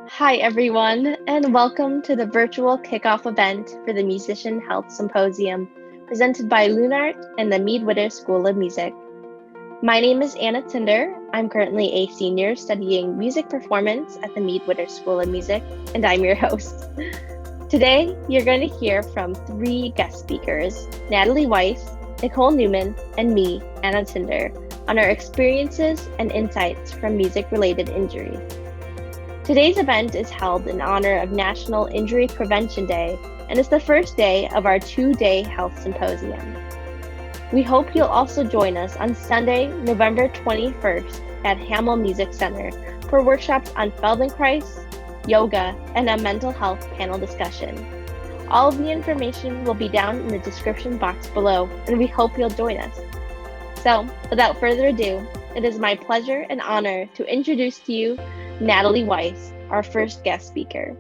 Hi, everyone, and welcome to the virtual kickoff event for the Musician Health Symposium, presented by LunART and the MEAD School of Music. My name is Anna Tinder. I'm currently a senior studying music performance at the MEAD School of Music, and I'm your host. Today, you're going to hear from three guest speakers, Natalie Weiss, Nicole Newman, and me, Anna Tinder, on our experiences and insights from music-related injuries. Today's event is held in honor of National Injury Prevention Day and is the first day of our two-day health symposium. We hope you'll also join us on Sunday, November 21st at Hamel Music Center for workshops on Feldenkrais, yoga, and a mental health panel discussion. All of the information will be down in the description box below, and we hope you'll join us. So, without further ado, it is my pleasure and honor to introduce to you Natalie Weiss, our first guest speaker.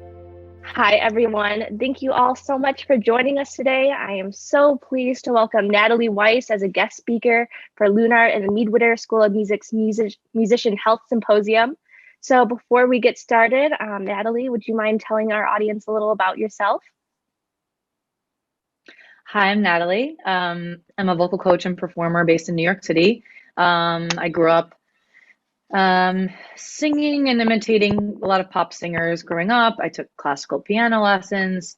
Hi, everyone. Thank you all so much for joining us today. I am so pleased to welcome Natalie Weiss as a guest speaker for LunART and the MEAD School of Music's Musician Health Symposium. So before we get started, Natalie, would you mind telling our audience a little about yourself? Hi, I'm Natalie. I'm a vocal coach and performer based in New York City. I grew up singing and imitating a lot of pop singers growing up. I took classical piano lessons,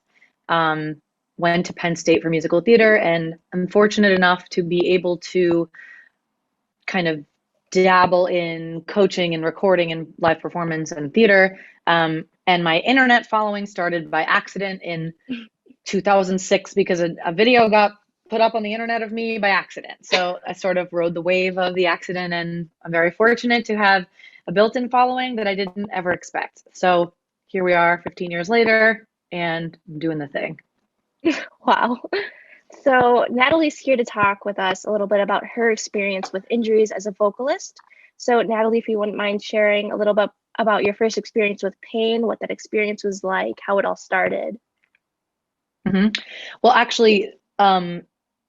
went to Penn State for musical theater, and I'm fortunate enough to be able to kind of dabble in coaching and recording and live performance and theater. And my internet following started by accident in 2006 because a video got put up on the internet of me by accident. So I sort of rode the wave of the accident, and I'm very fortunate to have a built-in following that I didn't ever expect. So here we are 15 years later, and I'm doing the thing. Wow. So Natalie's here to talk with us a little bit about her experience with injuries as a vocalist. So Natalie, if you wouldn't mind sharing a little bit about your first experience with pain, what that experience was like, how it all started. Well, actually,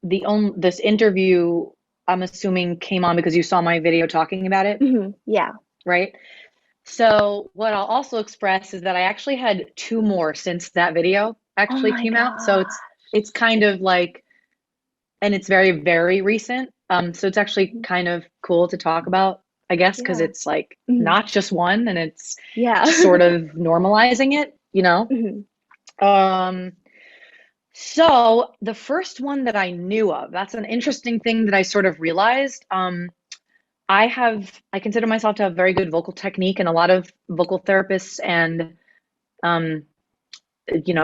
this interview, I'm assuming, came on because you saw my video talking about it. Yeah. Right? So what I'll also express is that I actually had two more since that video actually came out. So it's kind of like, and it's very, very recent. So it's actually kind of cool to talk about, I guess, because it's like not just one, and it's sort of normalizing it, you know? So the first one that I knew of, that's an interesting thing that I sort of realized. I consider myself to have very good vocal technique, and a lot of vocal therapists and,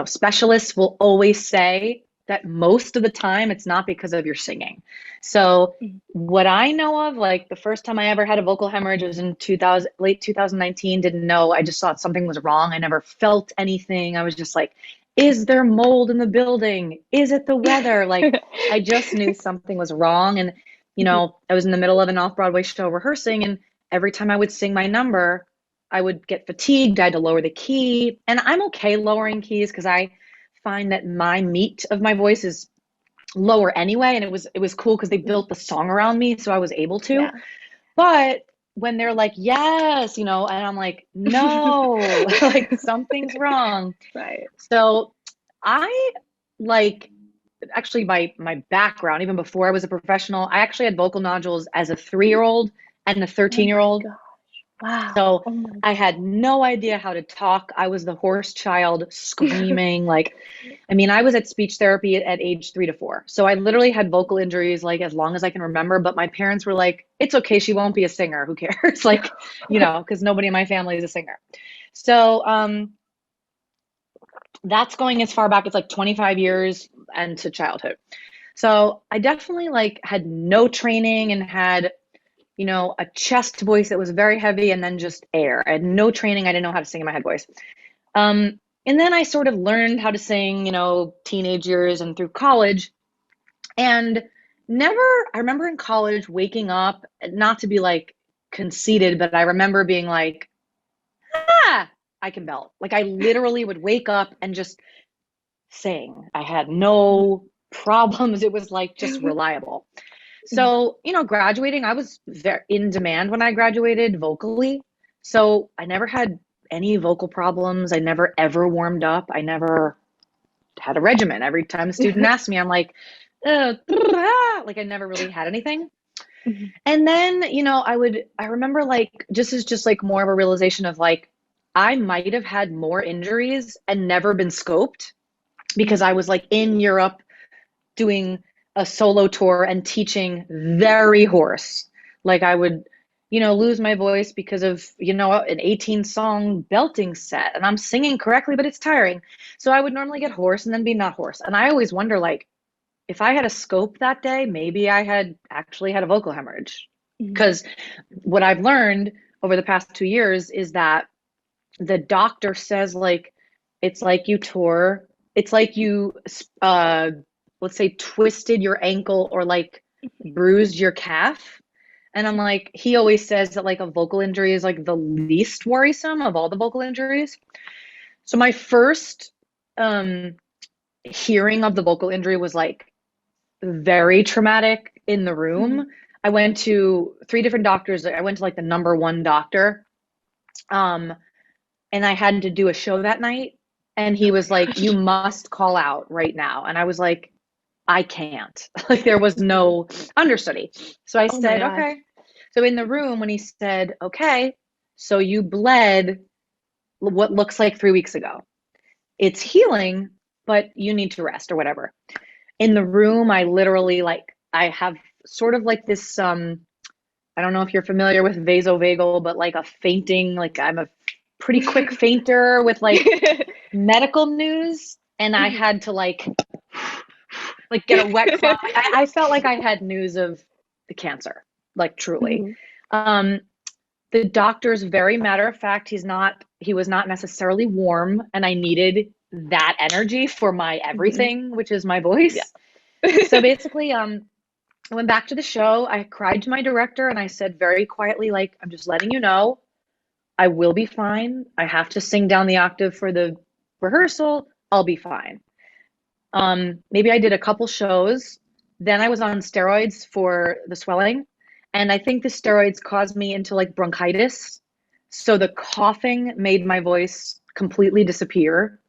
specialists will always say that most of the time it's not because of your singing. So what I know of, like the first time I ever had a vocal hemorrhage was in late 2019, didn't know. I just thought something was wrong. I never felt anything. I was just like, is there mold in the building? Is it the weather? Like, I just knew something was wrong. And, I was in the middle of an off-Broadway show rehearsing, and every time I would sing my number, I would get fatigued. I had to lower the key. And I'm okay lowering keys because I find that my meat of my voice is lower anyway. And it was cool because they built the song around me, so I was able to. Yeah. But when they're like, yes, and I'm like, no, like something's wrong. Right. So actually my background, even before I was a professional, I actually had vocal nodules as a 3-year-old and a 13-year-old. Wow. So I had no idea how to talk. I was the hoarse child screaming. I was at speech therapy at age 3 to 4. So I literally had vocal injuries like as long as I can remember, but my parents were like, it's okay, she won't be a singer. Who cares? Because nobody in my family is a singer. So that's going as far back as like 25 years into childhood. So I definitely had no training and had a chest voice that was very heavy and then just air. I had no training. I didn't know how to sing in my head voice. And then I sort of learned how to sing, teenage years and through college. And I remember in college waking up, not to be conceited, but I remember being like, I can belt. I literally would wake up and just sing. I had no problems. It was just reliable. So, graduating, I was very in demand when I graduated vocally. So I never had any vocal problems. I never ever warmed up. I never had a regimen. Every time a student asked me, I'm like, like I never really had anything. Mhm. And then, I remember like, just like more of a realization of like, I might have had more injuries and never been scoped because I was like in Europe doing a solo tour and teaching very hoarse. Like I would, lose my voice because of, an 18 song belting set and I'm singing correctly, but it's tiring. So I would normally get hoarse and then be not hoarse. And I always wonder, like, if I had a scope that day, maybe I had actually had a vocal hemorrhage. Mhm. Because what I've learned over the past 2 years is that the doctor says, like, it's like you tore, it's like you, let's say, twisted your ankle or like bruised your calf. And I'm like, he always says that like a vocal injury is like the least worrisome of all the vocal injuries. So my first hearing of the vocal injury was like very traumatic in the Mhm. room. I went to 3 different doctors. I went to like the number one doctor. Um, and I had to do a show that night. And he Oh was my like, you gosh. must call out right now. And I was like, I can't. Like there was no understudy. So I Oh my said, gosh. okay. So in the room, when he said, okay, so you bled what looks like 3 weeks ago, it's healing, but you need to rest or whatever. In the room, I literally like, I have sort of like this, I don't know if you're familiar with vasovagal, but like a fainting, like I'm a pretty quick fainter with like medical news. And I Mhm. had to like get a wet cloth. I felt like I had news of the cancer, like truly. Mhm. Um, the doctor's very matter of fact. He was not necessarily warm, and I needed that energy for my Mhm. everything, which is my Yeah. voice. So basically, I went back to the show. I cried to my director and I said very quietly, like, I'm just letting you know, I will be fine. I have to sing down the octave for the rehearsal. I'll be fine. Maybe I did a couple shows. Then I was on steroids for the swelling. And I think the steroids caused me into like bronchitis. So the coughing made my voice completely disappear.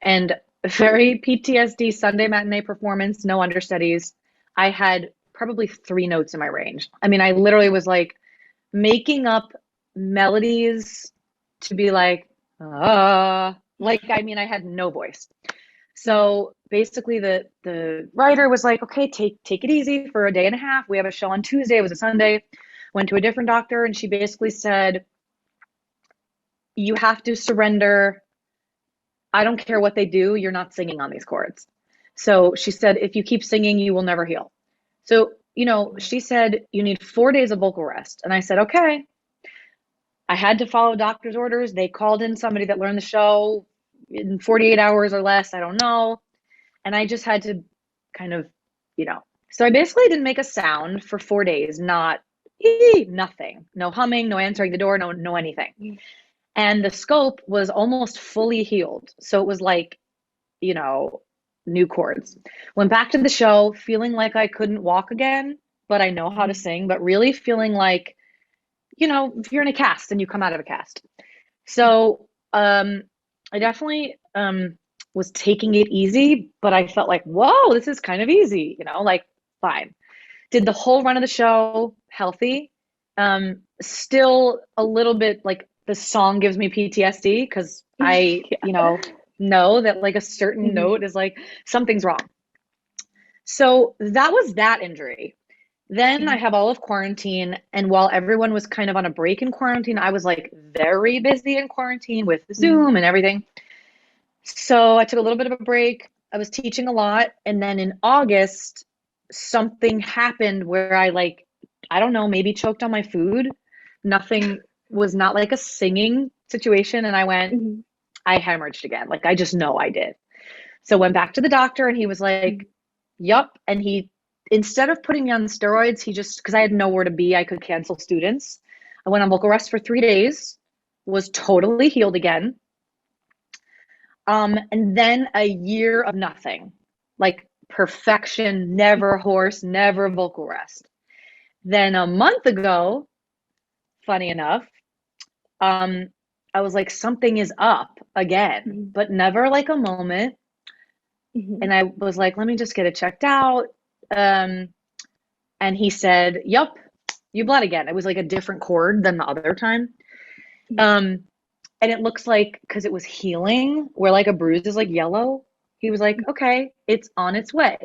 And very PTSD Sunday matinee performance, no understudies. I had probably 3 notes in my range. I mean, I literally was like making up melodies to be like, I mean, I had no voice. Mhm. So basically the writer was like, okay, take it easy for a day and a half. We have a show on Tuesday. It was a Sunday. Went to a different doctor and she basically said, you have to surrender. I don't care what they do, you're not singing on these chords. So she said, if you keep singing, you will never heal. So, she said, you need 4 days of vocal rest. And I said, okay. I had to follow doctor's orders. They called in somebody that learned the show in 48 hours or less. I don't know. And I just had to kind of, you know. So I basically didn't make a sound for 4 days, not nothing. No humming, no answering the door, no anything. Mhm. And the scope was almost fully healed. So it was like, you know, new chords. Went back to the show feeling like I couldn't walk again, but I know how to Mhm. sing, but really feeling like, if you're in a cast and you come out of a cast. So I definitely was taking it easy, but I felt like, whoa, this is kind of easy, like fine. Did the whole run of the show healthy. Still a little bit like the song gives me PTSD because I, Yeah. know that like a certain Mhm. note is like something's wrong. So that was that injury. Then I Mhm. have all of quarantine, and while everyone was kind of on a break in quarantine, I was like very busy in quarantine with Mhm. Zoom and everything. So I took a little bit of a break. I was teaching a lot, and then in August, something happened where I don't know, maybe choked on my food. Nothing was not like a singing situation, and Mhm. I hemorrhaged again. Like I just know I did. So went back to the doctor and he was like, Mhm. yup. And he, instead of putting me on steroids, he just, because I had nowhere to be, I could cancel students. I went on vocal rest for 3 days, was totally healed again. And then a year of nothing, like perfection, never hoarse, never vocal rest. Then a month ago, funny enough, um, I was like, something is up again, Mhm. but never like a moment. Mhm. And I was like, let me just get it checked out. Um, and he said, yup, you bled again. It was like a different cord than the other time. Mhm. Um, and it looks like, because it was healing, where like a bruise is like yellow, he was like, okay, it's on its way.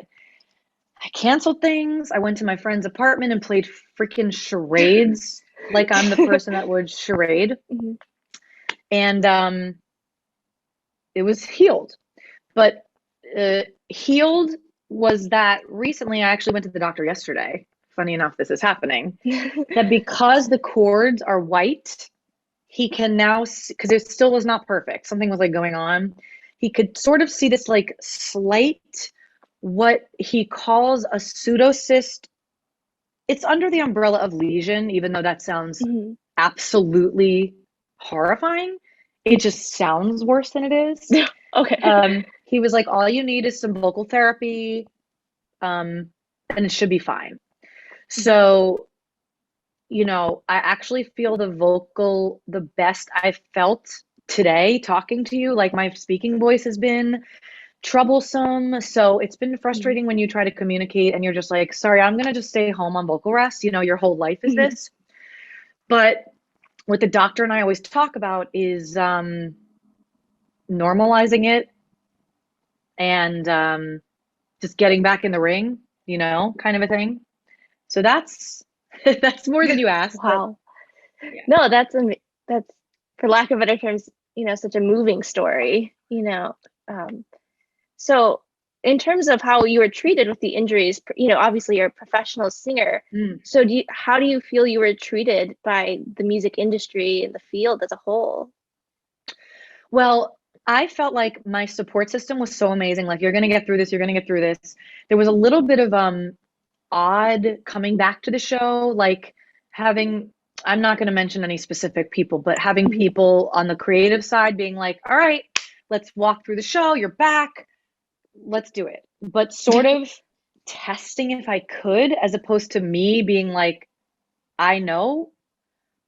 I canceled things. I went to my friend's apartment and played freaking charades, like I'm the person that would charade. Mhm. And it was healed. But healed was that recently I actually went to the doctor yesterday. Funny enough, this is happening. That because the cords are white, he can now, because it still was not perfect, something was like going on. He could sort of see this like slight, what he calls a pseudocyst. It's under the umbrella of lesion, even though that sounds Mhm. absolutely horrifying. It just sounds worse than it is. Okay. He was like, all you need is some vocal therapy, and it should be fine. Mhm. So, I actually feel the best I've felt today talking to you. Like my speaking voice has been troublesome. So it's been Mhm. frustrating when you try to communicate and you're just like, sorry, I'm going to just stay home on vocal rest. Your whole life is Mhm. this. But what the doctor and I always talk about is normalizing it and just getting back in the ring, kind of a thing. So that's that's more than you asked, but Wow. yeah. No, that's for lack of better terms, such a moving story. Um, so in terms of how you were treated with the injuries, obviously you're a professional singer. Mm. So how do you feel you were treated by the music industry and the field as a whole? Well, I felt like my support system was so amazing. Like, you're gonna get through this, you're gonna get through this. There was a little bit of odd coming back to the show, like having, I'm not gonna mention any specific people, but having Mhm. people on the creative side being like, all right, let's walk through the show, you're back, let's do it. But sort of testing if I could, as opposed to me being like, I know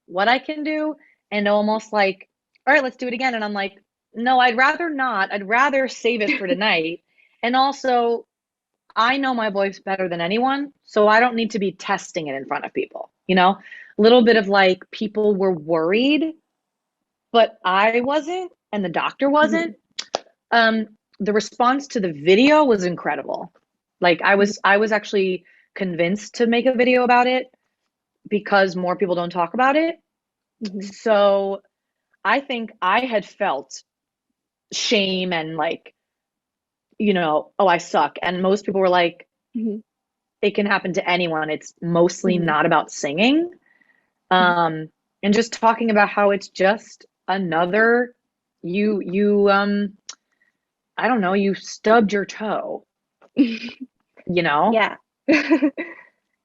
what I can do, and almost like, all right, let's do it again. And I'm like, no, I'd rather not. I'd rather save it for tonight. And also, I know my voice better than anyone, so I don't need to be testing it in front of people. A little bit of like people were worried, but I wasn't, and the doctor wasn't. Mhm. Um, the response to the video was incredible. Like I Mhm. was, I was actually convinced to make a video about it because more people don't talk about it. Mhm. So I think I had felt shame and like, oh, I suck. And most people were like, Mhm. it can happen to anyone. It's mostly Mhm. not about singing. Mhm. Um, and just talking about how it's just another, you I don't know, you stubbed your toe, you know? Yeah.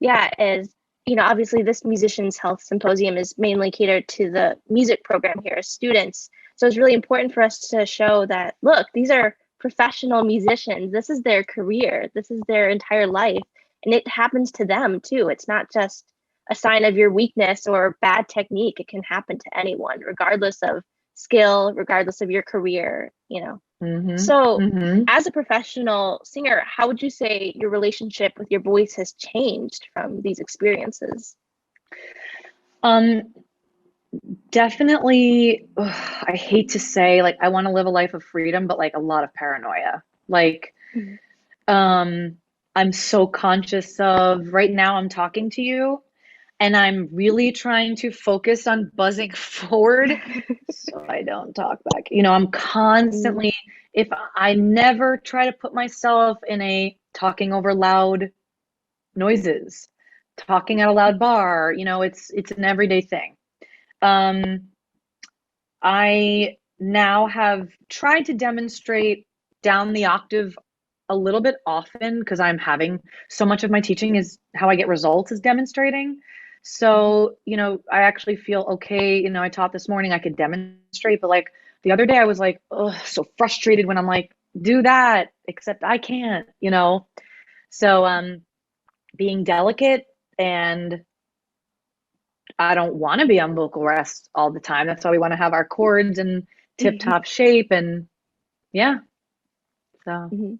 Yeah, as obviously this Musicians Health Symposium is mainly catered to the music program here as students. So it's really important for us to show that, look, these are professional musicians. This is their career. This is their entire life. And it happens to them too. It's not just a sign of your weakness or bad technique. It can happen to anyone, regardless of skill, regardless of your career. Mm-hmm. So Mm-hmm. as a professional singer, how would you say your relationship with your voice has changed from these experiences? Um, Definitely, I hate to say, like, I want to live a life of freedom, but like a lot of paranoia. Like, Mhm. um, I'm so conscious of right now I'm talking to you and I'm really trying to focus on buzzing forward so I don't talk back. I'm Mhm. constantly, if I never try to put myself in a talking over loud noises, talking at a loud bar, it's an everyday thing. Um, I now have tried to demonstrate down the octave a little bit often because I'm having so much of my teaching is how I get results is demonstrating. Mhm. So, I actually feel okay. I taught this morning, I could demonstrate, but like the other day I was like, oh, so frustrated when I'm like, do that, except I can't. So, being delicate and I don't want to be on vocal rest all the time. That's why we want to have our cords in tip-top shape. And yeah, so.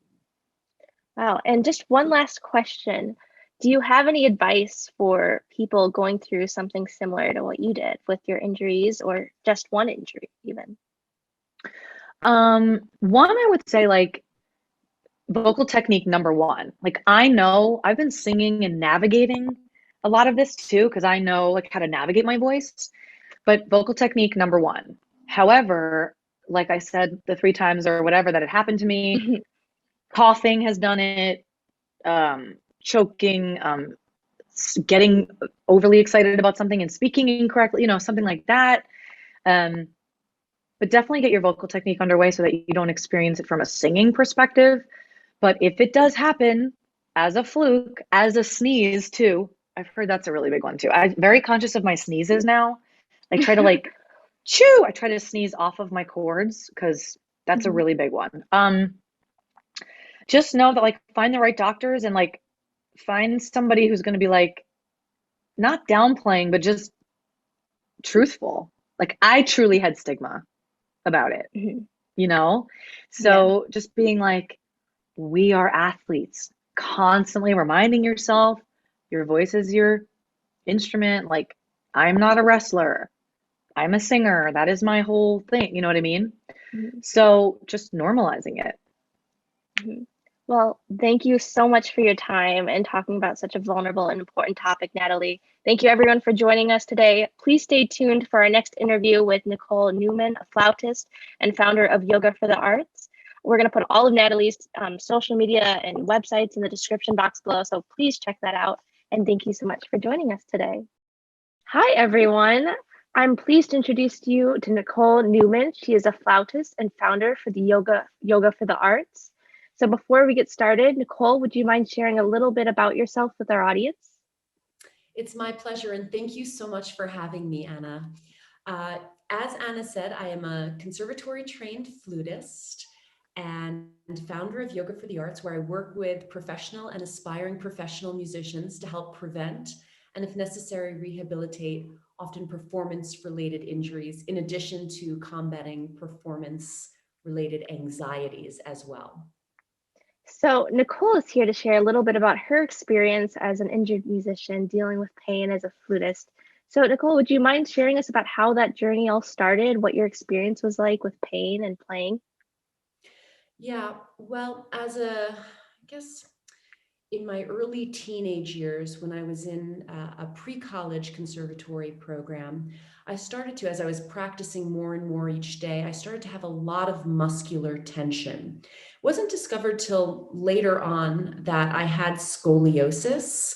Wow. And just one last question. Do you have any advice for people going through something similar to what you did with your injuries, or just one injury even? One, I would say like vocal technique number one. Like I know I've been singing and navigating a lot of this too, because I know like how to navigate my voice, but vocal technique number one. However, like I said, the 3 times or whatever that it happened to me, coughing has done it, choking, getting overly excited about something and speaking incorrectly, something like that. But definitely get your vocal technique underway so that you don't experience it from a singing perspective. But if it does happen as a fluke, as a sneeze too, I've heard that's a really big one too. I'm very conscious of my sneezes now. I try to like chew. I try to sneeze off of my cords because that's a really big one. Just know that like find the right doctors and like find somebody who's going to be like not downplaying, but just truthful. Like I truly had stigma about it, So just being like, we are athletes, constantly reminding yourself your voice is your instrument. Like I'm not a wrestler. I'm a singer. That is my whole thing. You know what I mean? So just normalizing it. Well, thank you so much for your time and talking about such a vulnerable and important topic, Natalie. Thank you everyone for joining us today. Please stay tuned for our next interview with Nicole Newman, a flautist and founder of Yoga for the Arts. We're going to put all of Natalie's social media and websites in the description box below, so please check that out. And thank you so much for joining us today. Hi, everyone. I'm pleased to introduce you to Nicole Newman. She is a flautist and founder for the Yoga for the Arts. So before we get started, Nicole, would you mind sharing a little bit about yourself with our audience? It's my pleasure, and thank you so much for having me, Anna. As Anna said, I am a conservatory-trained flutist and founder of Yoga for the Arts, where I work with professional and aspiring professional musicians to help prevent and, if necessary, rehabilitate often performance-related injuries, in addition to combating performance-related anxieties as well. So Nicole is here to share a little bit about her experience as an injured musician dealing with pain as a flutist. So Nicole, would you mind sharing us about how that journey all started, what your experience was like with pain and playing? Yeah, well, I guess in my early teenage years, when I was in a pre-college conservatory program, I started to, as I was practicing more and more each day, I started to have a lot of muscular tension. It wasn't discovered till later on that I had scoliosis.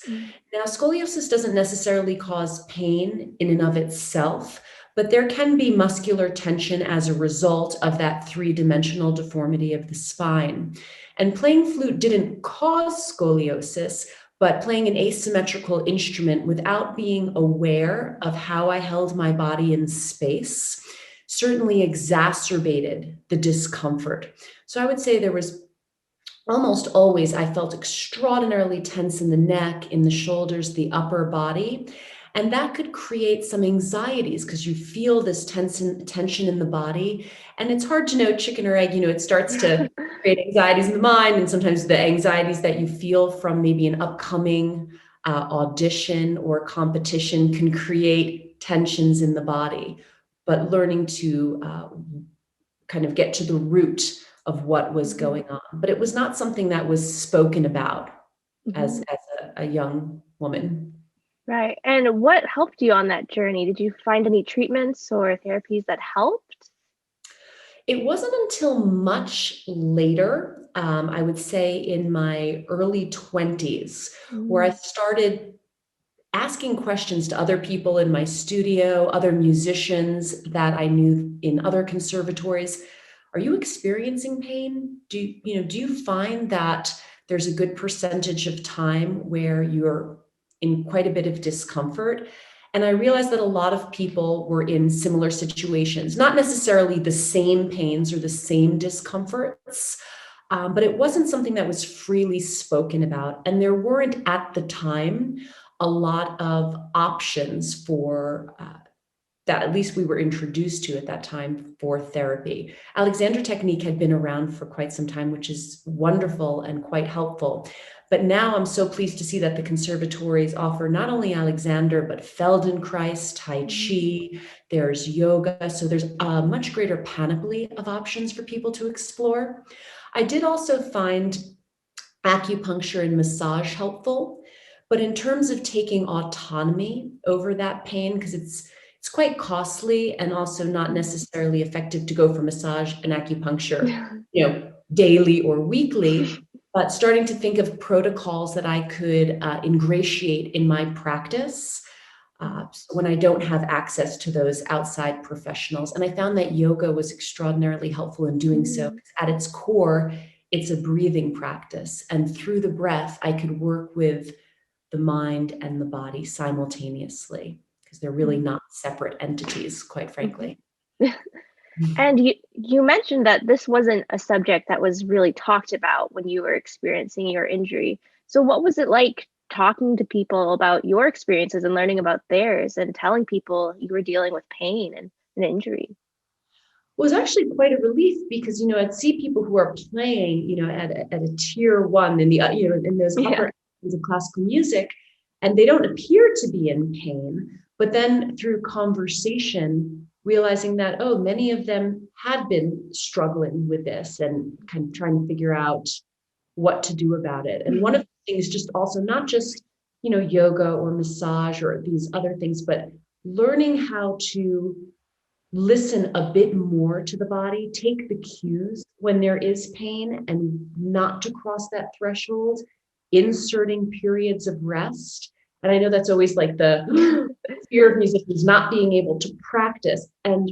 Now, scoliosis doesn't necessarily cause pain in and of itself, but there can be muscular tension as a result of that 3-dimensional deformity of the spine. And playing flute didn't cause scoliosis, but playing an asymmetrical instrument without being aware of how I held my body in space certainly exacerbated the discomfort. So I would say there was almost always, I felt extraordinarily tense in the neck, in the shoulders, the upper body. And that could create some anxieties because you feel this tension in the body. And it's hard to know chicken or egg, it starts to create anxieties in the mind. And sometimes the anxieties that you feel from maybe an upcoming audition or competition can create tensions in the body. But learning to kind of get to the root of what was going on. But it was not something that was spoken about as a young woman. Right. And what helped you on that journey? Did you find any treatments or therapies that helped? It wasn't until much later, I would say in my early 20s, where I started asking questions to other people in my studio, other musicians that I knew in other conservatories. Are you experiencing pain? Do you find that there's a good percentage of time where you're in quite a bit of discomfort? And I realized that a lot of people were in similar situations, not necessarily the same pains or the same discomforts, but it wasn't something that was freely spoken about. And there weren't at the time a lot of options for that at least we were introduced to at that time for therapy. Alexander technique had been around for quite some time, which is wonderful and quite helpful. But now I'm so pleased to see that the conservatories offer not only Alexander, but Feldenkrais, Tai Chi, there's yoga. So there's a much greater panoply of options for people to explore. I did also find acupuncture and massage helpful, but in terms of taking autonomy over that pain, because it's quite costly and also not necessarily effective to go for massage and acupuncture, daily or weekly, but starting to think of protocols that I could ingratiate in my practice when I don't have access to those outside professionals. And I found that yoga was extraordinarily helpful in doing so. At its core, it's a breathing practice. And through the breath, I could work with the mind and the body simultaneously, because they're really not separate entities, quite frankly. And you mentioned that this wasn't a subject that was really talked about when you were experiencing your injury. So what was it like talking to people about your experiences and learning about theirs and telling people you were dealing with pain and an injury? It was actually quite a relief because, I'd see people who are playing, at a tier one in the, in those upper ends of classical music, and they don't appear to be in pain. But then through conversation, realizing that, many of them had been struggling with this and kind of trying to figure out what to do about it. And one of the things, just also not just, yoga or massage or these other things, but learning how to listen a bit more to the body, take the cues when there is pain and not to cross that threshold, inserting periods of rest. And I know that's always like the fear of musicians not being able to practice. And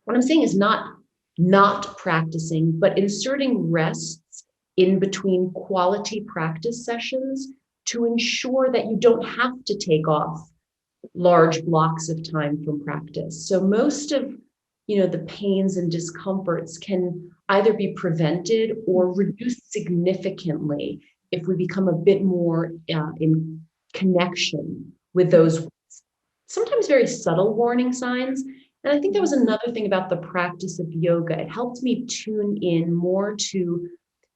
what I'm saying is not practicing, but inserting rests in between quality practice sessions to ensure that you don't have to take off large blocks of time from practice. So most of, the pains and discomforts can either be prevented or reduced significantly if we become a bit more in connection with those sometimes very subtle warning signs. And I think that was another thing about the practice of yoga. It helped me tune in more to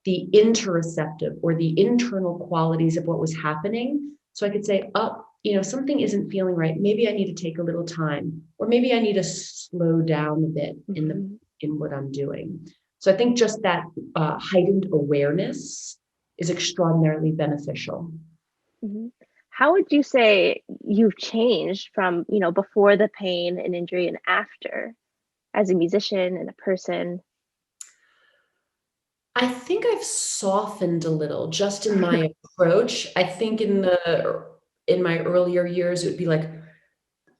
the interoceptive or the internal qualities of what was happening. So I could say, something isn't feeling right. Maybe I need to take a little time, or maybe I need to slow down a bit in what I'm doing. So I think just that heightened awareness is extraordinarily beneficial. How would you say you've changed from, before the pain and injury and after, as a musician and a person? I think I've softened a little just in my approach. I think in my earlier years, it would be like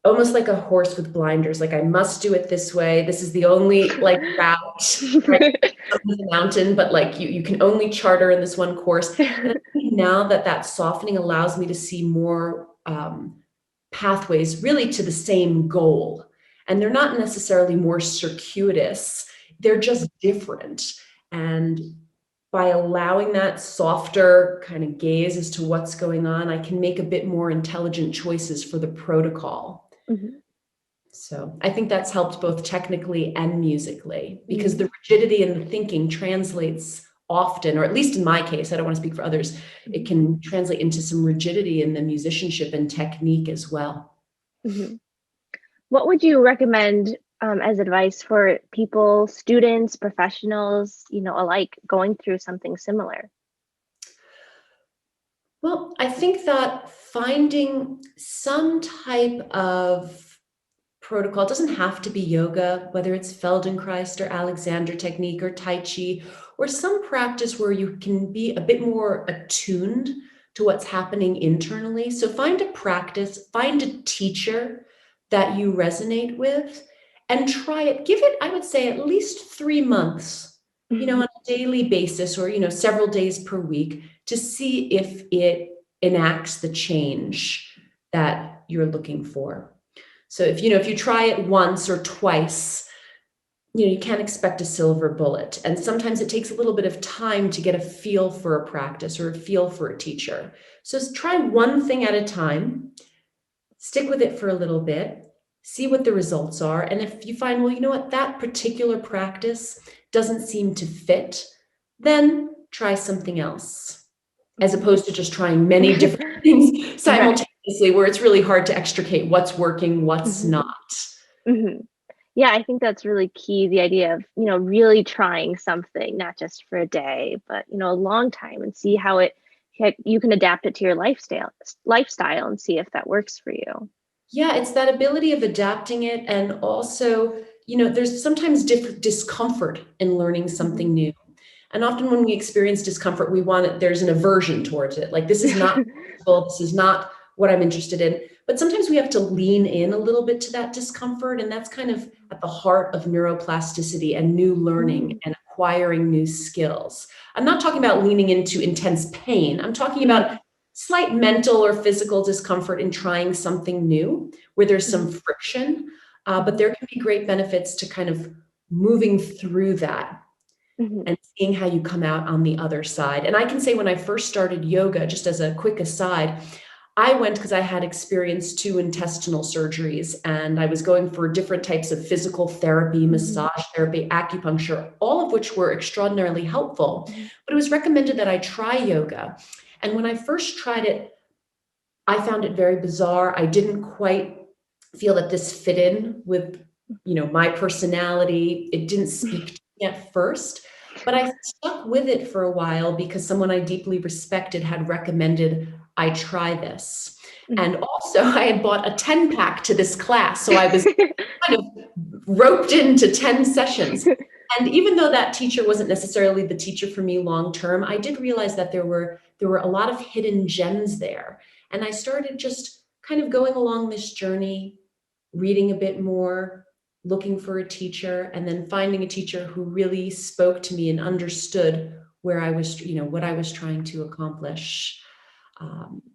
almost like a horse with blinders. Like, I must do it this way. This is the only route, right? The mountain, but you can only charter in this one course. And I think now that softening allows me to see more pathways really to the same goal. And they're not necessarily more circuitous. They're just different. And by allowing that softer kind of gaze as to what's going on, I can make a bit more intelligent choices for the protocol. So I think that's helped both technically and musically, because the rigidity in the thinking translates often, or at least in my case, I don't want to speak for others, it can translate into some rigidity in the musicianship and technique as well. What would you recommend as advice for people, students, professionals, alike, going through something similar? Well, I think that finding some type of protocol, it doesn't have to be yoga, whether it's Feldenkrais or Alexander technique or Tai Chi, or some practice where you can be a bit more attuned to what's happening internally. So find a practice, find a teacher that you resonate with, and try it. Give it, I would say, at least 3 months, on a daily basis, or, several days per week, to see if it enacts the change that you're looking for. So if you try it once or twice, you can't expect a silver bullet. And sometimes it takes a little bit of time to get a feel for a practice or a feel for a teacher. So try one thing at a time, stick with it for a little bit, see what the results are. And if you find, well, you know what, that particular practice doesn't seem to fit, then try something else, as opposed to just trying many different things simultaneously, where it's really hard to extricate what's working, what's not. Yeah, I think that's really key. The idea of, really trying something, not just for a day, but, a long time, and see how you can adapt it to your lifestyle and see if that works for you. Yeah, it's that ability of adapting it. And also, there's sometimes discomfort in learning something new. And often when we experience discomfort, there's an aversion towards it. Like, this is not possible, this is not what I'm interested in. But sometimes we have to lean in a little bit to that discomfort. And that's kind of at the heart of neuroplasticity and new learning and acquiring new skills. I'm not talking about leaning into intense pain. I'm talking about slight mental or physical discomfort in trying something new, where there's some friction, but there can be great benefits to kind of moving through that and seeing how you come out on the other side. And I can say, when I first started yoga, just as a quick aside, I went because I had experienced 2 intestinal surgeries, and I was going for different types of physical therapy, massage therapy, acupuncture, all of which were extraordinarily helpful. But it was recommended that I try yoga. And when I first tried it, I found it very bizarre. I didn't quite feel that this fit in with, my personality. It didn't speak to me at first, but I stuck with it for a while because someone I deeply respected had recommended I try this. And also, I had bought a 10-pack to this class. So I was kind of roped into 10 sessions. And even though that teacher wasn't necessarily the teacher for me long term, I did realize that there were a lot of hidden gems there. And I started just kind of going along this journey, reading a bit more, looking for a teacher, and then finding a teacher who really spoke to me and understood where I was, what I was trying to accomplish.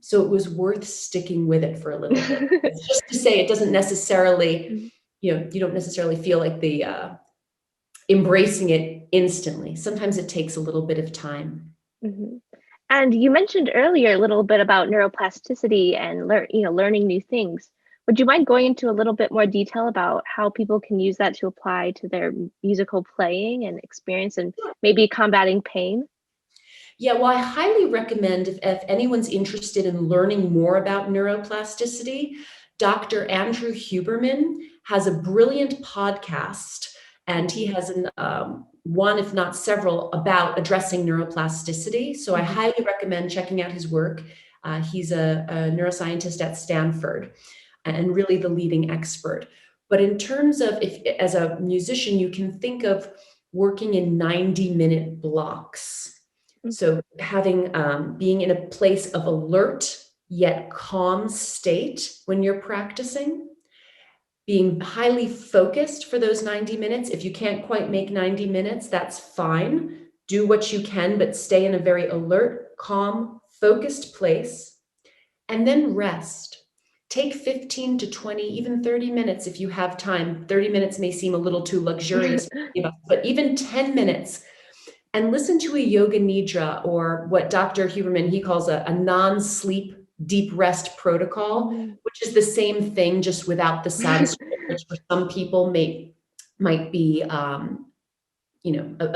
So it was worth sticking with it for a little bit. It's just to say, it doesn't necessarily, you don't necessarily feel like the embracing it instantly. Sometimes it takes a little bit of time. And you mentioned earlier a little bit about neuroplasticity and learning new things. Would you mind going into a little bit more detail about how people can use that to apply to their musical playing and experience, and maybe combating pain? Yeah, well, I highly recommend, if anyone's interested in learning more about neuroplasticity, Dr. Andrew Huberman has a brilliant podcast, and he has one, if not several, about addressing neuroplasticity. So I highly recommend checking out his work. He's a neuroscientist at Stanford and really the leading expert. But in terms of, if as a musician, you can think of working in 90-minute blocks. So having, being in a place of alert yet calm state when you're practicing, being highly focused for those 90 minutes. If you can't quite make 90 minutes, that's fine. Do what you can, but stay in a very alert, calm, focused place, and then rest. Take 15 to 20, even 30 minutes if you have time. 30 minutes may seem a little too luxurious, but even 10 minutes. And listen to a yoga nidra, or what Dr. Huberman, he calls a non-sleep deep rest protocol, which is the same thing, just without the Sanskrit, which for some people might be, a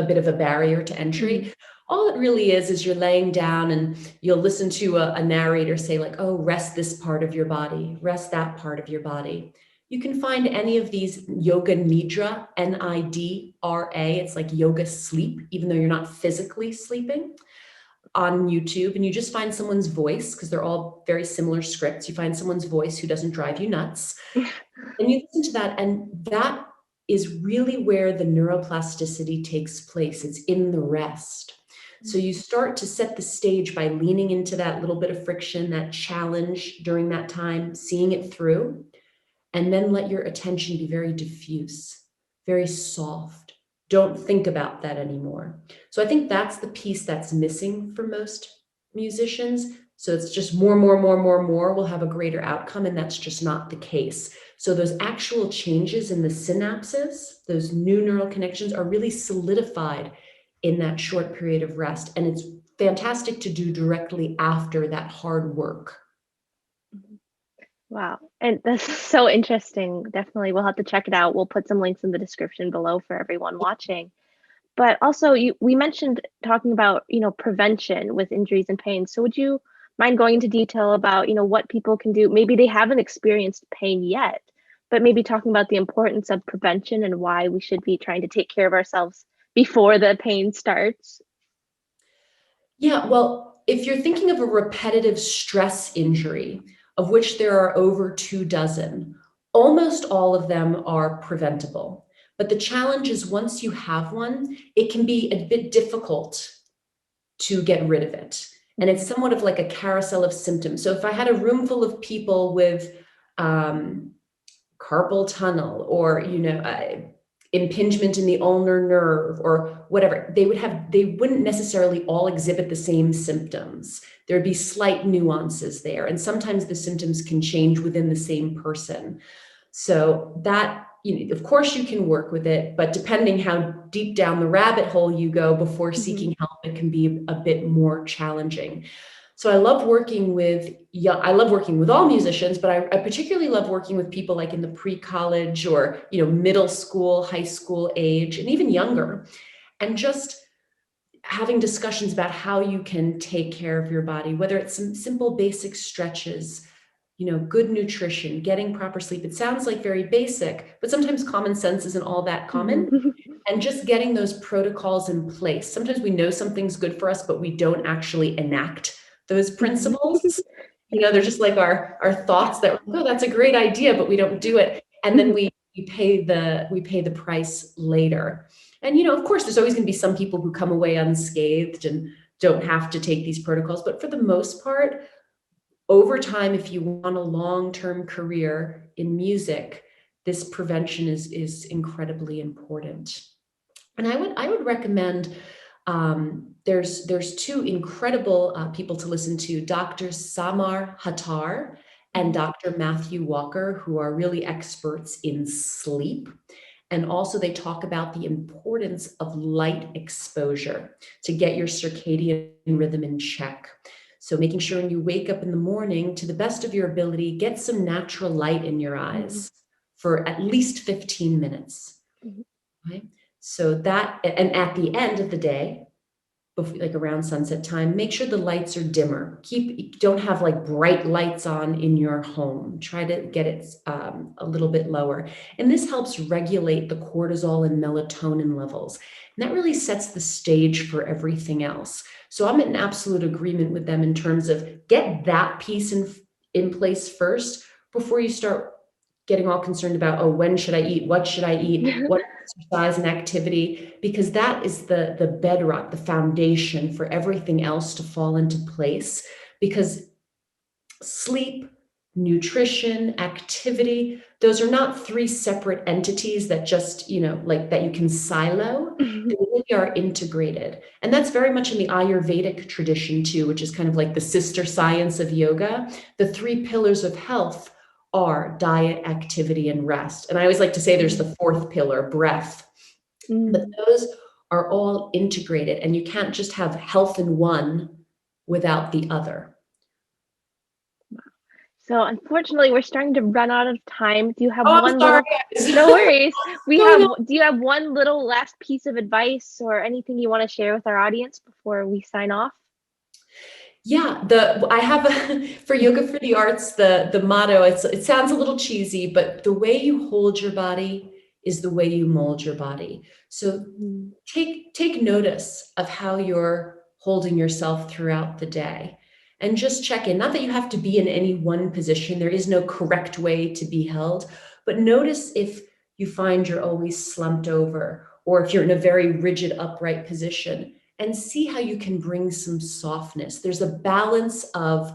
bit of a barrier to entry. All it really is you're laying down and you'll listen to a narrator say, like, oh, rest this part of your body, rest that part of your body. You can find any of these yoga nidra, Nidra. It's like yoga sleep, even though you're not physically sleeping, on YouTube. And you just find someone's voice, because they're all very similar scripts. You find someone's voice who doesn't drive you nuts. And you listen to that, and that is really where the neuroplasticity takes place. It's in the rest. So you start to set the stage by leaning into that little bit of friction, that challenge during that time, seeing it through. And then let your attention be very diffuse, very soft. Don't think about that anymore. So I think that's the piece that's missing for most musicians. So it's just more will have a greater outcome, and that's just not the case. So those actual changes in the synapses, those new neural connections, are really solidified in that short period of rest. And it's fantastic to do directly after that hard work. Wow. And that's so interesting. Definitely, we'll have to check it out. We'll put some links in the description below for everyone watching. But also, we mentioned talking about, prevention with injuries and pain. So would you mind going into detail about, what people can do? Maybe they haven't experienced pain yet, but maybe talking about the importance of prevention and why we should be trying to take care of ourselves before the pain starts. Yeah, well, if you're thinking of a repetitive stress injury, of which there are over 24, almost all of them are preventable. But the challenge is once you have one, it can be a bit difficult to get rid of it. And it's somewhat of like a carousel of symptoms. So if I had a room full of people with carpal tunnel or, impingement in the ulnar nerve or whatever, they wouldn't necessarily all exhibit the same symptoms. There'd be slight nuances there. And sometimes the symptoms can change within the same person. So that, of course you can work with it, but depending how deep down the rabbit hole you go before seeking help, it can be a bit more challenging. So I love working with all musicians, but I particularly love working with people like in the pre-college or, middle school, high school age, and even younger, and just having discussions about how you can take care of your body, whether it's some simple basic stretches, good nutrition, getting proper sleep. It sounds like very basic, but sometimes common sense isn't all that common. And just getting those protocols in place. Sometimes we know something's good for us, but we don't actually enact those principles. They're just like our thoughts that, oh, that's a great idea, but we don't do it. And then we pay the price later. And, of course, there's always going to be some people who come away unscathed and don't have to take these protocols. But for the most part, over time, if you want a long-term career in music, this prevention is incredibly important. And I would recommend, there's two incredible people to listen to, Dr. Samar Hattar and Dr. Matthew Walker, who are really experts in sleep. And also they talk about the importance of light exposure to get your circadian rhythm in check. So making sure when you wake up in the morning, to the best of your ability, get some natural light in your eyes for at least 15 minutes. Right? So that, and at the end of the day, like around sunset time, make sure the lights are dimmer. Don't have like bright lights on in your home. Try to get it a little bit lower. And this helps regulate the cortisol and melatonin levels. And that really sets the stage for everything else. So I'm in absolute agreement with them in terms of get that piece in place first before you start getting all concerned about, oh, when should I eat? What should I eat? What exercise and activity? Because that is the bedrock, the foundation for everything else to fall into place. Because sleep, nutrition, activity, those are not three separate entities that just, like that you can silo. They really are integrated. And that's very much in the Ayurvedic tradition too, which is kind of like the sister science of yoga. The three pillars of health are diet, activity, and rest. And I always like to say there's the fourth pillar, breath. But those are all integrated, and you can't just have health in one without the other. So unfortunately, we're starting to run out of time. Do you have one little? No worries. Do you have one little last piece of advice or anything you want to share with our audience before we sign off? Yeah, I have for Yoga for the Arts, the motto, it sounds a little cheesy, but the way you hold your body is the way you mold your body. So take notice of how you're holding yourself throughout the day and just check in. Not that you have to be in any one position. There is no correct way to be held, but notice if you find you're always slumped over or if you're in a very rigid upright position. And see how you can bring some softness. There's a balance of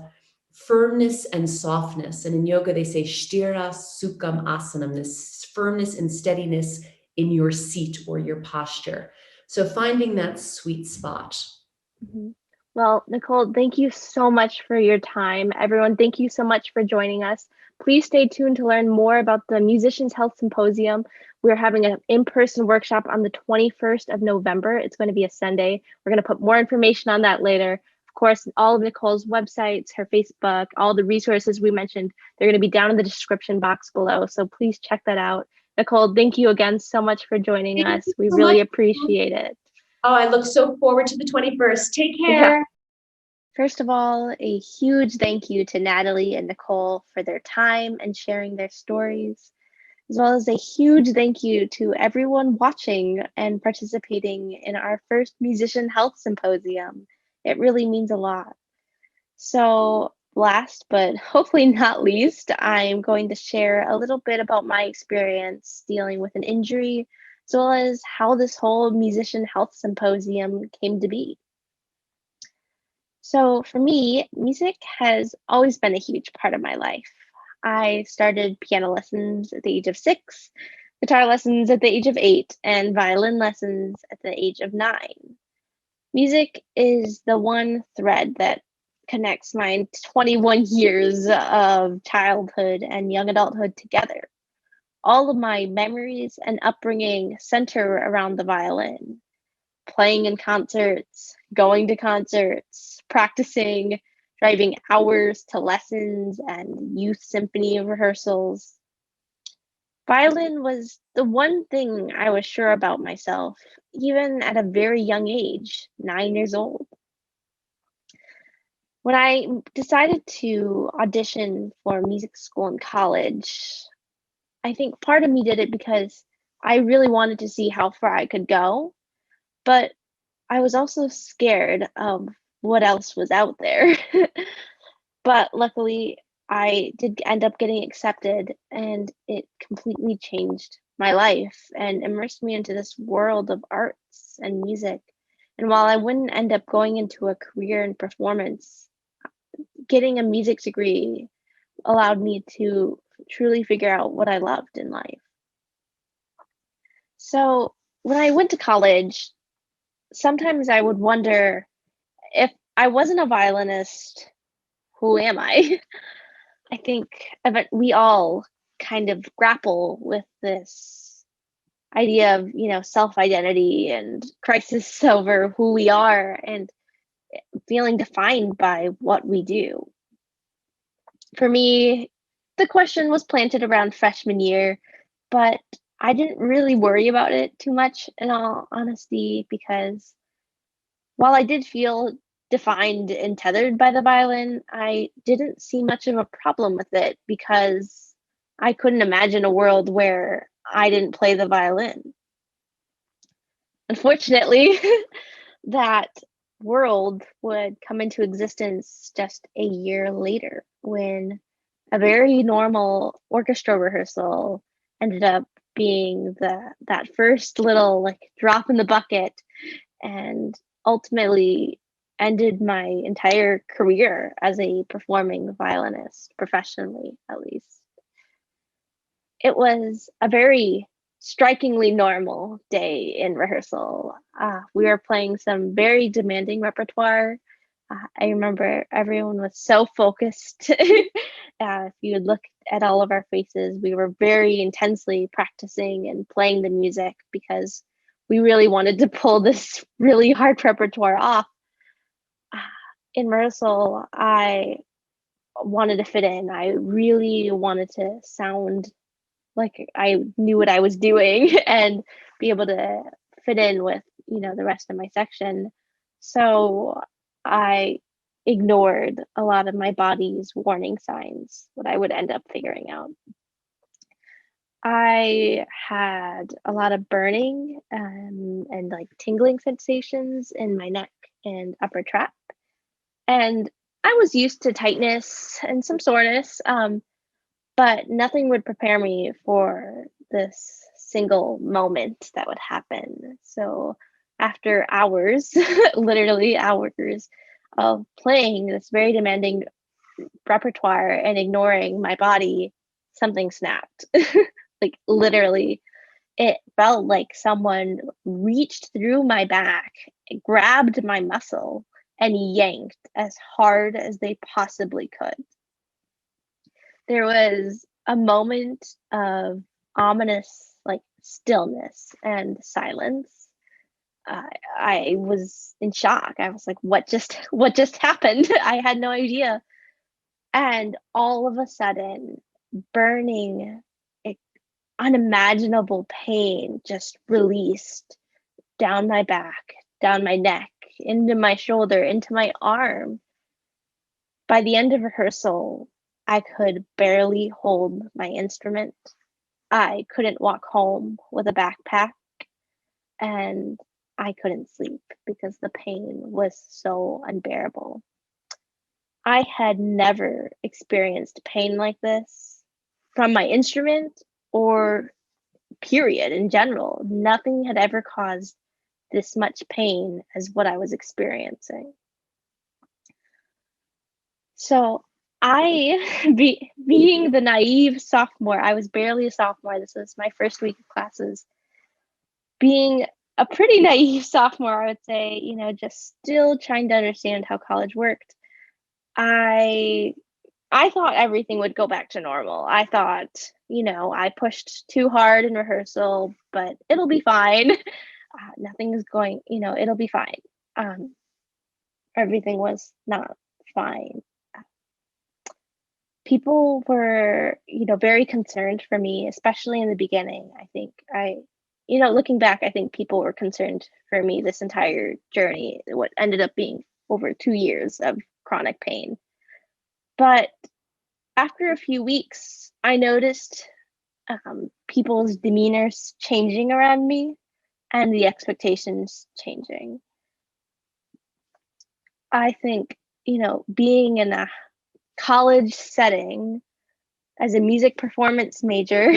firmness and softness. And in yoga, they say sthira sukham asanam, this firmness and steadiness in your seat or your posture. So finding that sweet spot. Well, Nicole, thank you so much for your time. Everyone, thank you so much for joining us. please stay tuned to learn more about the Musician Health Symposium. We're having an in-person workshop on the 21st of November. It's going to be a Sunday. We're going to put more information on that later. Of course, all of Nicole's websites, her Facebook, all the resources we mentioned, they're going to be down in the description box below. So please check that out. Nicole, thank you again so much for joining us. We really appreciate it. Oh, I look so forward to the 21st. Take care. Yeah. First of all, a huge thank you to Natalie and Nicole for their time and sharing their stories, as well as a huge thank you to everyone watching and participating in our first Musician Health Symposium. It really means a lot. So last, but hopefully not least, I'm going to share a little bit about my experience dealing with an injury, as well as how this whole Musician Health Symposium came to be. So for me, music has always been a huge part of my life. I started piano lessons at the age of 6, guitar lessons at the age of 8, and violin lessons at the age of 9. Music is the one thread that connects my 21 years of childhood and young adulthood together. All of my memories and upbringing center around the violin. Playing in concerts, going to concerts, practicing, driving hours to lessons and youth symphony rehearsals. Violin was the one thing I was sure about myself, even at a very young age, 9 years old. When I decided to audition for music school in college, I think part of me did it because I really wanted to see how far I could go, but I was also scared of what else was out there. But luckily, I did end up getting accepted, and it completely changed my life and immersed me into this world of arts and music. And while I wouldn't end up going into a career in performance, getting a music degree allowed me to truly figure out what I loved in life. So when I went to college, sometimes I would wonder, if I wasn't a violinist, who am I? I think we all kind of grapple with this idea of, self-identity and crisis over who we are and feeling defined by what we do. For me, the question was planted around freshman year, but I didn't really worry about it too much, in all honesty, because while I did feel defined and tethered by the violin, I didn't see much of a problem with it because I couldn't imagine a world where I didn't play the violin. Unfortunately, that world would come into existence just a year later when a very normal orchestra rehearsal ended up being that first little drop in the bucket, and ultimately ended my entire career as a performing violinist, professionally at least. It was a very strikingly normal day in rehearsal. We were playing some very demanding repertoire. I remember everyone was so focused. If you would look at all of our faces, we were very intensely practicing and playing the music because we really wanted to pull this really hard repertoire off. In rehearsal, I wanted to fit in. I really wanted to sound like I knew what I was doing and be able to fit in with, the rest of my section. So I ignored a lot of my body's warning signs, what I would end up figuring out. I had a lot of burning and tingling sensations in my neck and upper trap. And I was used to tightness and some soreness, but nothing would prepare me for this single moment that would happen. So after hours, literally hours of playing this very demanding repertoire and ignoring my body, something snapped. Literally, it felt like someone reached through my back, grabbed my muscle, and yanked as hard as they possibly could. there was a moment of ominous, like, stillness and silence. I was in shock. I was like, what just happened? I had no idea. And all of a sudden, burning, like, unimaginable pain just released down my back, down my neck, into my shoulder, into my arm. By the end of rehearsal, I could barely hold my instrument. I couldn't walk home with a backpack, and I couldn't sleep because the pain was so unbearable. I had never experienced pain like this from my instrument or period in general. Nothing had ever caused this much pain as what I was experiencing. So being the naive sophomore, I was barely a sophomore. This was my first week of classes. Being a pretty naive sophomore, I would say, just still trying to understand how college worked. I thought everything would go back to normal. I thought, I pushed too hard in rehearsal, but it'll be fine. Nothing is going, it'll be fine. Everything was not fine. People were, very concerned for me, especially in the beginning. I think looking back, I think people were concerned for me this entire journey, what ended up being over 2 years of chronic pain. But after a few weeks, I noticed people's demeanors changing around me and the expectations changing. I think, being in a college setting as a music performance major,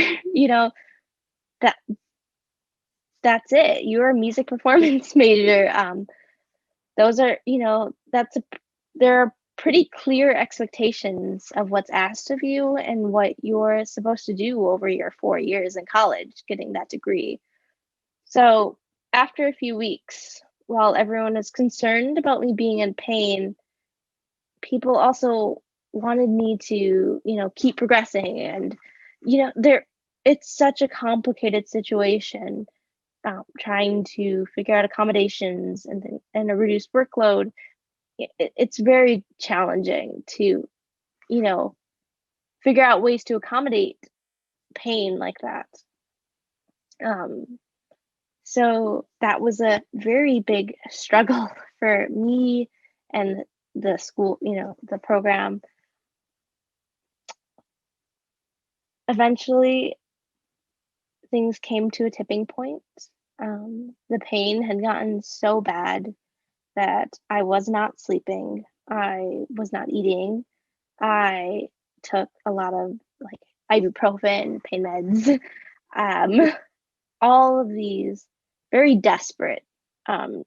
that's it. You're a music performance major. Those are, there are pretty clear expectations of what's asked of you and what you're supposed to do over your 4 years in college, getting that degree. So after a few weeks, while everyone is concerned about me being in pain, people also wanted me to, keep progressing. And, it's such a complicated situation, trying to figure out accommodations and a reduced workload. It's very challenging to, figure out ways to accommodate pain like that. So that was a very big struggle for me and the school, the program. Eventually, things came to a tipping point. The pain had gotten so bad that I was not sleeping. I was not eating. I took a lot of like ibuprofen, pain meds, all of these very desperate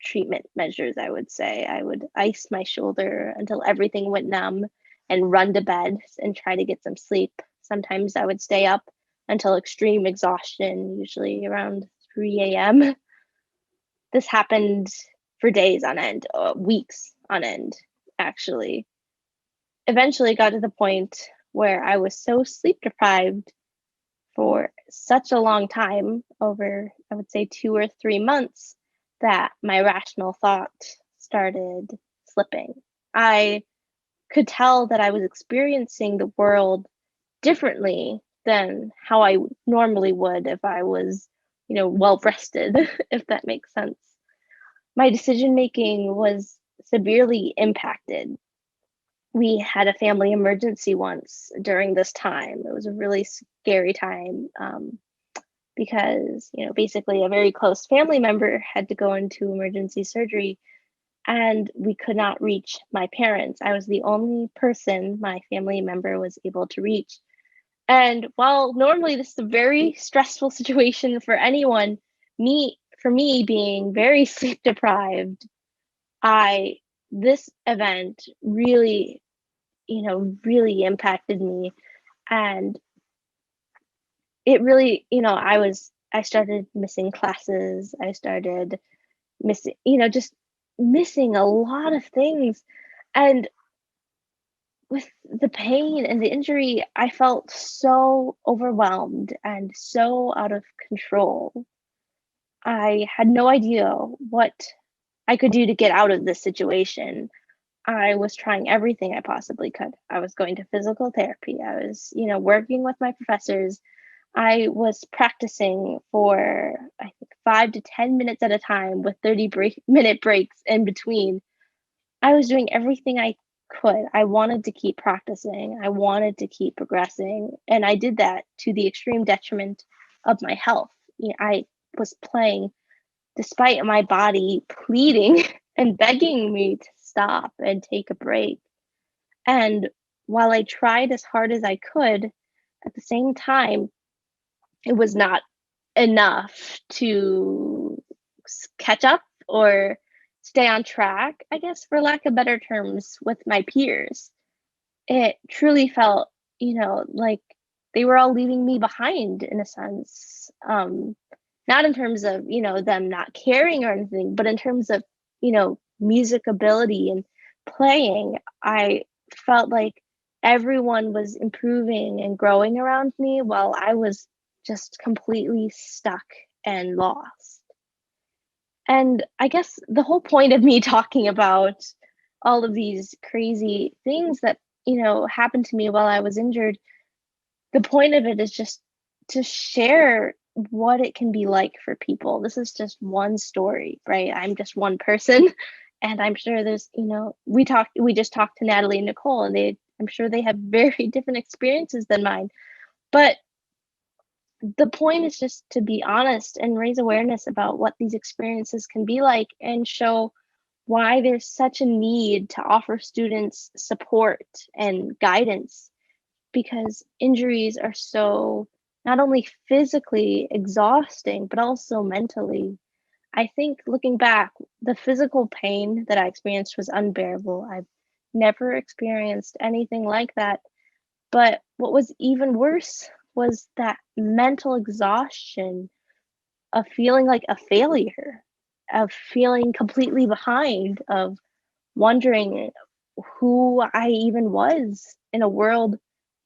treatment measures, I would say. I would ice my shoulder until everything went numb and run to bed and try to get some sleep. Sometimes I would stay up until extreme exhaustion, usually around 3 a.m. This happened for days on end, weeks on end, actually. Eventually got to the point where I was so sleep deprived for such a long time, over, I would say 2 or 3 months, that my rational thought started slipping. I could tell that I was experiencing the world differently than how I normally would if I was, well rested, if that makes sense. My decision making was severely impacted. We had a family emergency once during this time. It was a really scary time because, basically a very close family member had to go into emergency surgery and we could not reach my parents. I was the only person my family member was able to reach. And while normally this is a very stressful situation for anyone, for me being very sleep deprived, this event really, really impacted me. And it really, I started missing classes. I started missing, just missing a lot of things. And with the pain and the injury, I felt so overwhelmed and so out of control. I had no idea what I could do to get out of this situation. I was trying everything I possibly could. I was going to physical therapy. I was, working with my professors. I was practicing for, I think, 5 to 10 minutes at a time with 30-minute breaks in between. I was doing everything I could. I wanted to keep practicing. I wanted to keep progressing. And I did that to the extreme detriment of my health. I was playing despite my body pleading and begging me to stop and take a break. And while I tried as hard as I could, at the same time, it was not enough to catch up or stay on track, I guess, for lack of better terms, with my peers. It truly felt, like they were all leaving me behind in a sense. Not in terms of, them not caring or anything, but in terms of, music ability and playing. I felt like everyone was improving and growing around me while I was just completely stuck and lost. And I guess the whole point of me talking about all of these crazy things that, happened to me while I was injured, the point of it is just to share what it can be like for people. This is just one story, right? I'm just one person. And I'm sure there's, we just talked to Natalie and Nicole, and I'm sure they have very different experiences than mine. But the point is just to be honest and raise awareness about what these experiences can be like, and show why there's such a need to offer students support and guidance, because injuries are so not only physically exhausting, but also mentally. I think looking back, the physical pain that I experienced was unbearable. I've never experienced anything like that. But what was even worse was that mental exhaustion of feeling like a failure, of feeling completely behind, of wondering who I even was in a world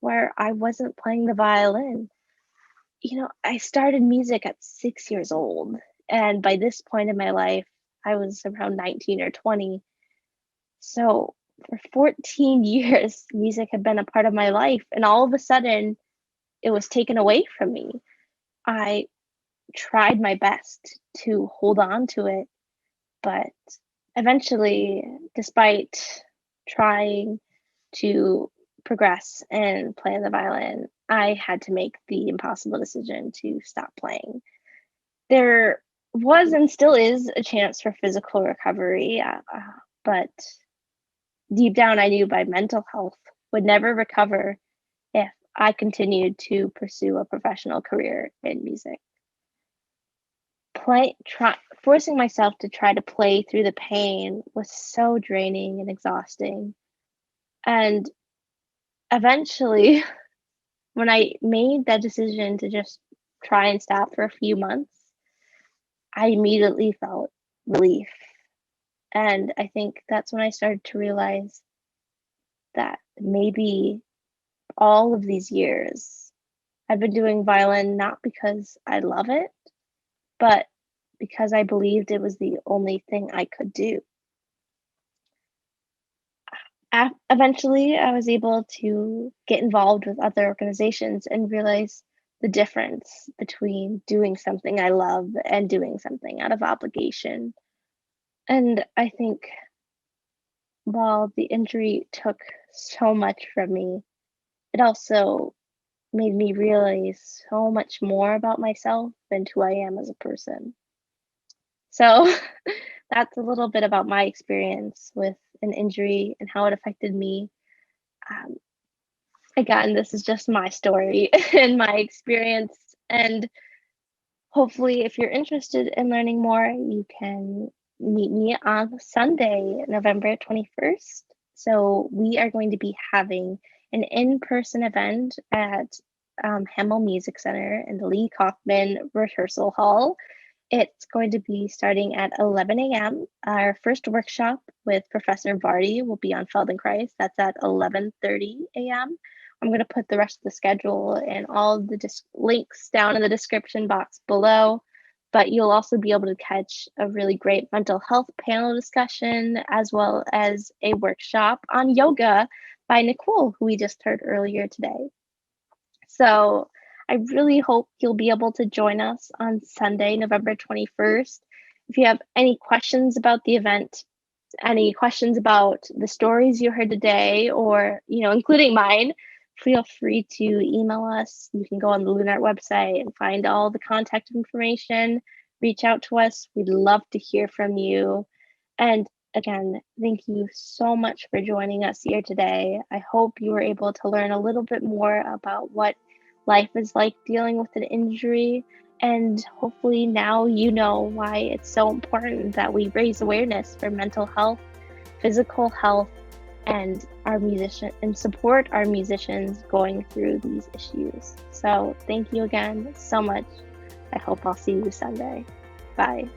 where I wasn't playing the violin. I started music at 6 years old. And by this point in my life, I was around 19 or 20. So for 14 years, music had been a part of my life. And all of a sudden, it was taken away from me. I tried my best to hold on to it. But eventually, despite trying to progress and play the violin, I had to make the impossible decision to stop playing. There was and still is a chance for physical recovery, but deep down, I knew my mental health would never recover if I continued to pursue a professional career in music. Forcing myself to try to play through the pain was so draining and exhausting. And eventually, when I made that decision to just try and stop for a few months, I immediately felt relief. And I think that's when I started to realize that maybe all of these years I've been doing violin not because I love it, but because I believed it was the only thing I could do. Eventually, I was able to get involved with other organizations and realize the difference between doing something I love and doing something out of obligation. And I think while the injury took so much from me, it also made me realize so much more about myself and who I am as a person. So that's a little bit about my experience with an injury and how it affected me. Um, Again, this is just my story and my experience. And hopefully, if you're interested in learning more, you can meet me on Sunday, November 21st. So we are going to be having an in-person event at Hamel Music Center in the Lee Kaufman Rehearsal Hall. It's going to be starting at 11 a.m. Our first workshop with Professor Vardy will be on Feldenkrais. That's at 11:30 a.m. I'm going to put the rest of the schedule and all the links down in the description box below, but you'll also be able to catch a really great mental health panel discussion, as well as a workshop on yoga by Nicole, who we just heard earlier today. So I really hope you'll be able to join us on Sunday, November 21st. If you have any questions about the event, any questions about the stories you heard today, or, including mine, feel free to email us. You can go on the LunART website and find all the contact information. Reach out to us. We'd love to hear from you. And again, thank you so much for joining us here today. I hope you were able to learn a little bit more about what life is like dealing with an injury. And hopefully now you know why it's so important that we raise awareness for mental health, physical health, and support our musicians going through these issues. So thank you again so much. I hope I'll see you Sunday. Bye.